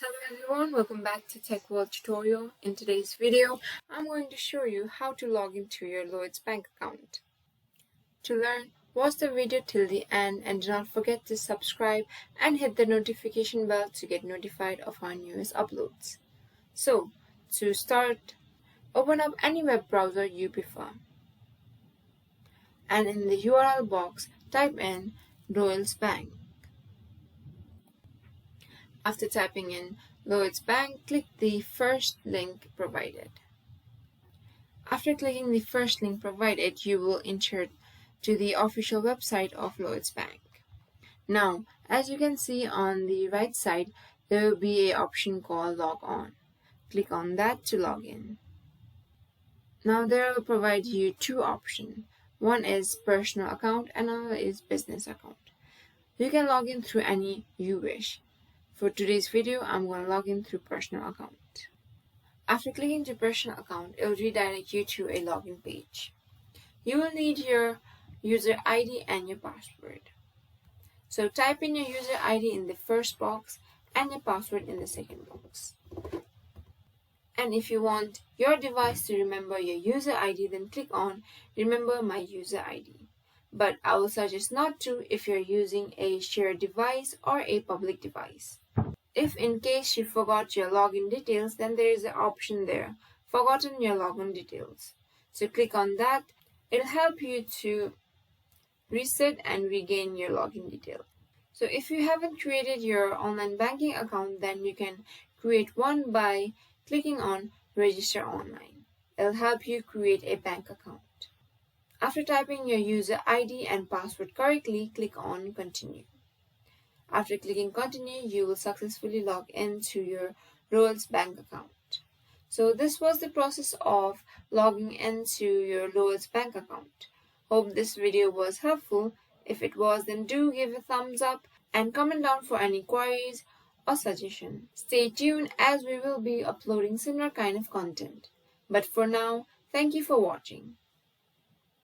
Hello everyone, welcome back to Tech World tutorial. In today's video, I'm going to show you how to log into your Lloyds bank account. To learn, watch the video till the end and do not forget to subscribe and hit the notification bell to get notified of our newest uploads. So, to start, open up any web browser you prefer. And in the URL box, type in Lloyds Bank. After typing in Lloyds Bank, click the first link provided. After clicking the first link provided, you will enter to the official website of Lloyds Bank. Now, as you can see on the right side, there will be an option called Log On. Click on that to log in. Now, there will provide you two options. One is personal account and another is business account. You can log in through any you wish. For today's video, I'm going to log in through personal account. After clicking to personal account, it will redirect you to a login page. You will need your user ID and your password. So type in your user ID in the first box and your password in the second box. And if you want your device to remember your user ID, then click on Remember My User ID. But I will suggest not to if you're using a shared device or a public device. If in case you forgot your login details, then there is an option there, Forgotten Your Login Details. So click on that. It'll help you to reset and regain your login details. So if you haven't created your online banking account, then you can create one by clicking on Register Online. It'll help you create a bank account. After typing your user ID and password correctly, click on Continue. After clicking Continue, you will successfully log into your Lloyds bank account. So this was the process of logging into your Lloyds bank account. Hope this video was helpful. If it was, then do give a thumbs up and comment down for any queries or suggestions. Stay tuned as we will be uploading similar kind of content. But for now, thank you for watching.